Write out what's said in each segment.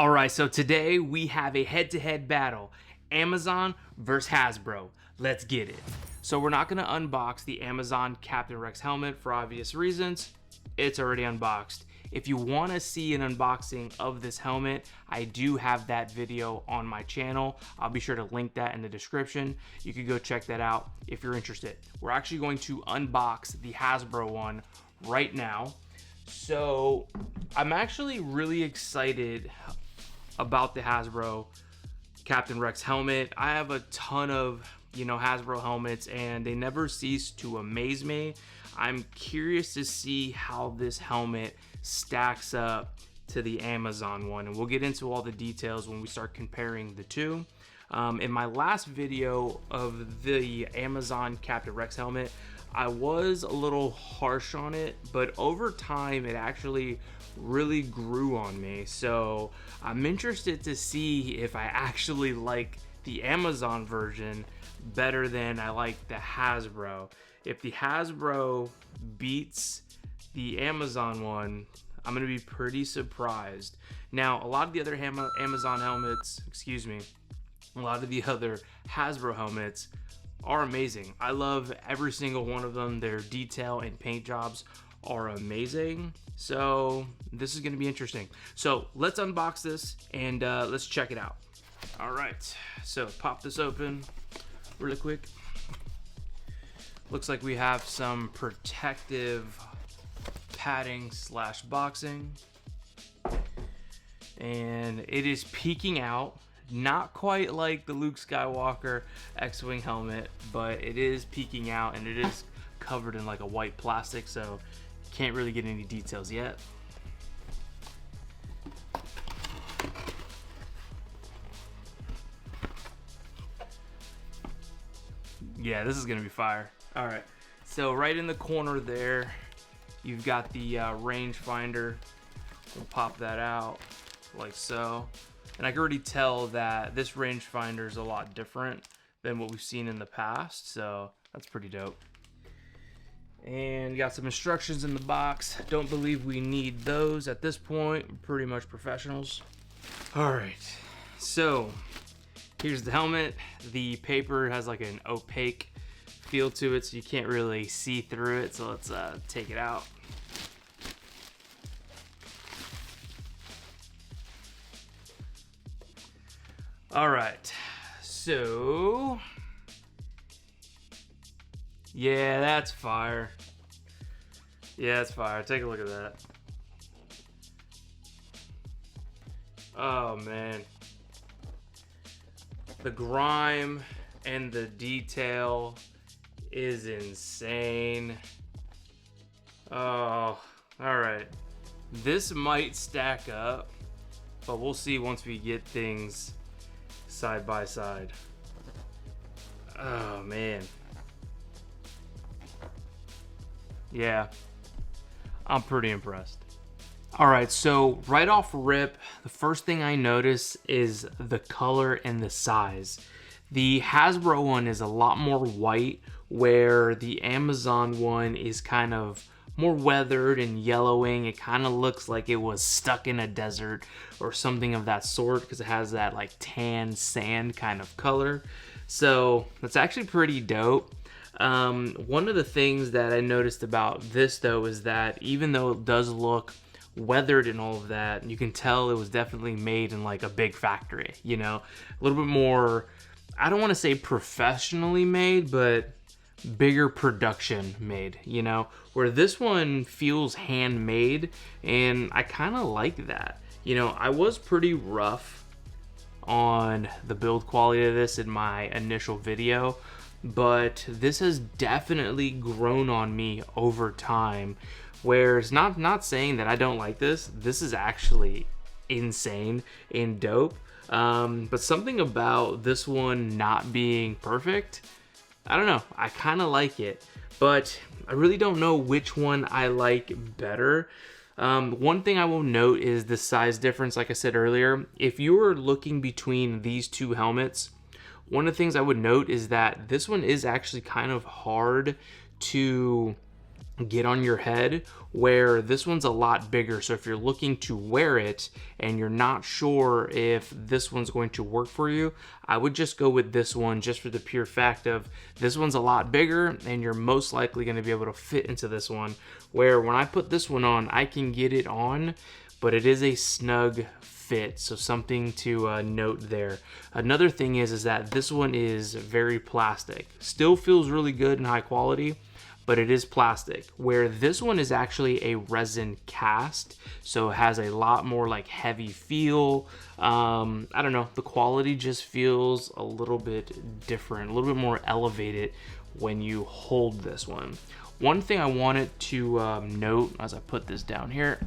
All right, so today we have a head-to-head battle. Amazon versus Hasbro. Let's get it. So we're not gonna unbox the Amazon Captain Rex helmet for obvious reasons. It's already unboxed. If you wanna see an unboxing of this helmet, I do have that video on my channel. I'll be sure to link that in the description. You can go check that out if you're interested. We're actually going to unbox the Hasbro one right now. So I'm actually really excited about the Hasbro Captain Rex helmet. I have a ton of, Hasbro helmets and they never cease to amaze me. I'm curious to see how this helmet stacks up to the Amazon one, and we'll get into all the details when we start comparing the two. In my last video of the Amazon Captain Rex helmet, I was a little harsh on it, but over time it actually really grew on me. So I'm interested to see if I actually like the Amazon version better than I like the Hasbro. If the Hasbro beats the Amazon one, I'm gonna be pretty surprised. Now, a lot of the other Amazon helmets, a lot of the other Hasbro helmets are amazing. I love every single one of them. Their detail and paint jobs are amazing. So this is gonna be interesting. So let's unbox this and let's check it out. All right, so pop this open really quick. Looks like we have some protective padding / boxing. And it is peeking out. Not quite like the Luke Skywalker X-Wing helmet, but it is peeking out and it is covered in like a white plastic, so can't really get any details yet. Yeah, this is gonna be fire. All right, so right in the corner there, you've got the rangefinder. We'll pop that out like so. And I can already tell that this rangefinder is a lot different than what we've seen in the past, so that's pretty dope. And got some instructions in the box. Don't believe we need those at this point. We're pretty much professionals. All right, so here's the helmet. The paper has like an opaque feel to it, so you can't really see through it. So let's take it out. All right, so yeah, that's fire. Yeah, that's fire. Take a look at that. Oh man, the grime and the detail is insane. Oh, all right. This might stack up, but we'll see once we get things side by side. Oh man. Yeah, I'm pretty impressed. All right, so right off rip, the first thing I notice is the color and the size. The Hasbro one is a lot more white, where the Amazon one is kind of more weathered and yellowing. It kind of looks like it was stuck in a desert or something of that sort, because it has that like tan sand kind of color. So that's actually pretty dope. One of the things that I noticed about this though is that even though it does look weathered and all of that, you can tell it was definitely made in like a big factory, a little bit more, I don't want to say professionally made, but bigger production made, where this one feels handmade, and I kind of like that. I was pretty rough on the build quality of this in my initial video, but this has definitely grown on me over time, where it's not saying that I don't like this. This is actually insane and dope, but something about this one not being perfect, I don't know, I kind of like it, but I really don't know which one I like better. One thing I will note is the size difference. Like I said earlier, if you were looking between these two helmets, one of the things I would note is that this one is actually kind of hard to get on your head, where this one's a lot bigger. So if you're looking to wear it and you're not sure if this one's going to work for you, I would just go with this one, just for the pure fact of this one's a lot bigger and you're most likely going to be able to fit into this one, where when I put this one on, I can get it on, but it is a snug fit. So something to note there. Another thing is that this one is very plastic. Still feels really good and high quality, but it is plastic, where this one is actually a resin cast, so it has a lot more like heavy feel. I don't know, the quality just feels a little bit different, a little bit more elevated when you hold this one. One thing I wanted to note as I put this down here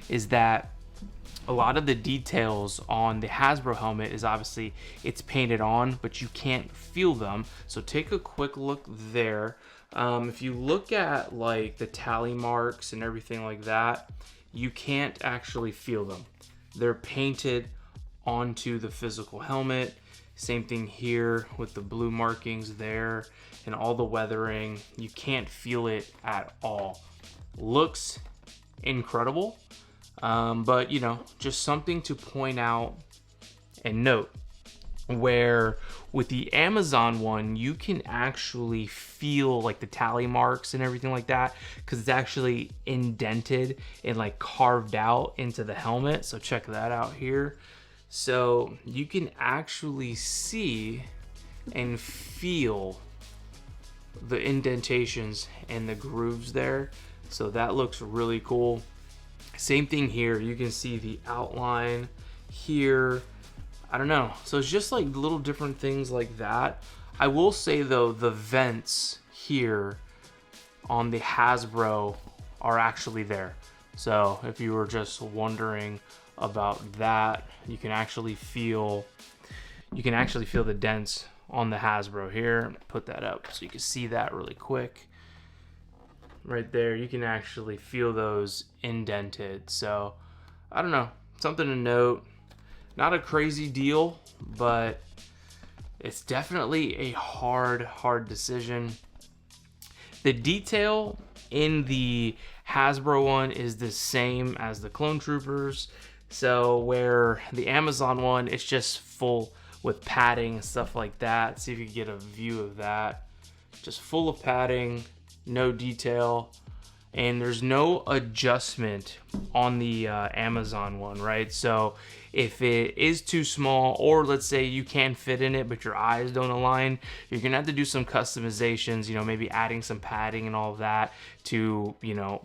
is that a lot of the details on the Hasbro helmet is obviously it's painted on, but you can't feel them. So take a quick look there. If you look at like the tally marks and everything like that, you can't actually feel them. They're painted onto the physical helmet. Same thing here with the blue markings there and all the weathering. You can't feel it at all. Looks incredible, but you know, just something to point out and note, where with the Amazon one, you can actually feel like the tally marks and everything like that, because it's actually indented and like carved out into the helmet. So check that out here. So you can actually see and feel the indentations and the grooves there. So that looks really cool. Same thing here, you can see the outline here. I don't know, so it's just like little different things like that. I will say though, the vents here on the Hasbro are actually there. So if you were just wondering about that, you can actually feel the dents on the Hasbro here. Put that up so you can see that really quick. Right there, you can actually feel those indented. So I don't know, something to note. Not a crazy deal, but it's definitely a hard decision. The detail in the Hasbro one is the same as the Clone Troopers. So where the Amazon one, it's just full with padding and stuff like that. See if you can get a view of that. Just full of padding, no detail. And there's no adjustment on the Amazon one, right? So if it is too small, or let's say you can fit in it, but your eyes don't align, you're gonna have to do some customizations, you know, maybe adding some padding and all of that to, you know,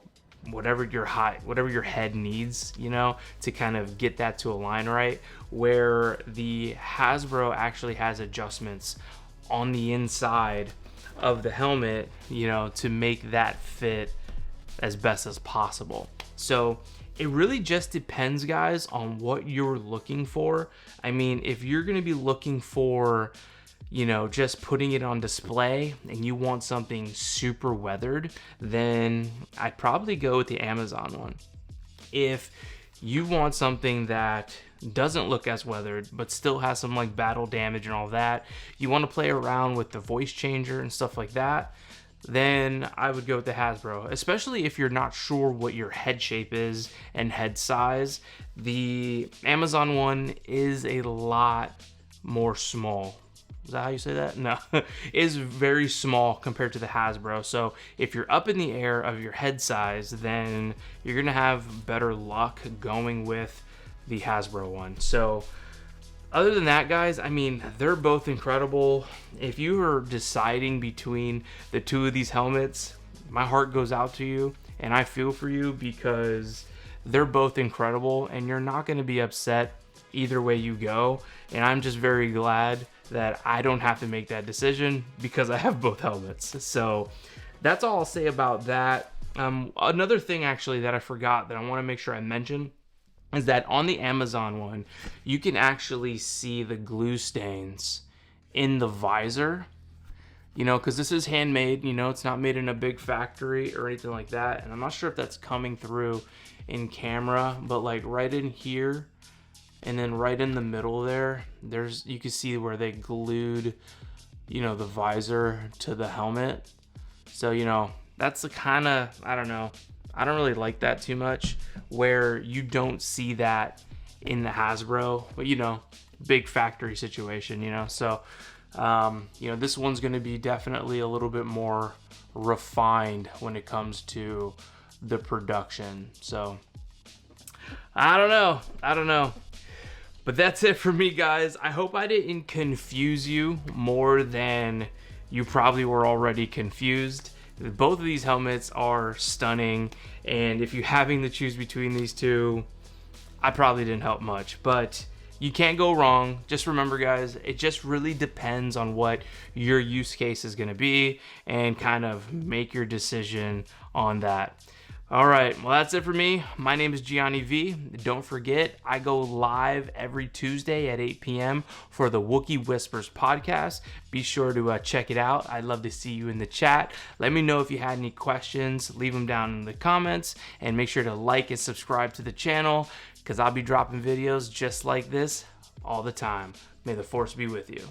whatever your height, whatever your head needs, you know, to kind of get that to align right. Where the Hasbro actually has adjustments on the inside of the helmet, you know, to make that fit as best as possible. So it really just depends, guys, on what you're looking for. I mean, if you're going to be looking for, you know, just putting it on display and you want something super weathered, then I'd probably go with the Amazon one. If you want something that doesn't look as weathered but still has some like battle damage and all that, you want to play around with the voice changer and stuff like that, then I would go with the Hasbro. Especially if you're not sure what your head shape is and head size. The Amazon one is a lot more small. Is that how you say that? No, is very small compared to the Hasbro. So if you're up in the air of your head size, then you're gonna have better luck going with the Hasbro one. So other than that, guys, I mean, they're both incredible. If you are deciding between the two of these helmets, my heart goes out to you and I feel for you, because they're both incredible and you're not going to be upset either way you go. And I'm just very glad that I don't have to make that decision because I have both helmets. So that's all I'll say about that. Another thing actually that I forgot that I want to make sure I mention is that on the Amazon one, you can actually see the glue stains in the visor, you know, because this is handmade, you know, it's not made in a big factory or anything like that. And I'm not sure if that's coming through in camera, but like right in here and then right in the middle there, you can see where they glued, you know, the visor to the helmet. So, you know, that's the kind of, I don't know, I don't really like that too much, where you don't see that in the Hasbro, but you know, big factory situation, you know. So you know, this one's going to be definitely a little bit more refined when it comes to the production. So I don't know. But that's it for me, guys. I hope I didn't confuse you more than you probably were already confused. Both of these helmets are stunning, and if you're having to choose between these two, I probably didn't help much, but you can't go wrong. Just remember, guys, it just really depends on what your use case is going to be, and kind of make your decision on that. All right, well, that's it for me. My name is Gianni V. Don't forget, I go live every Tuesday at 8 p.m. for the Wookiee Whispers podcast. Be sure to check it out. I'd love to see you in the chat. Let me know if you had any questions. Leave them down in the comments, and make sure to like and subscribe to the channel, because I'll be dropping videos just like this all the time. May the Force be with you.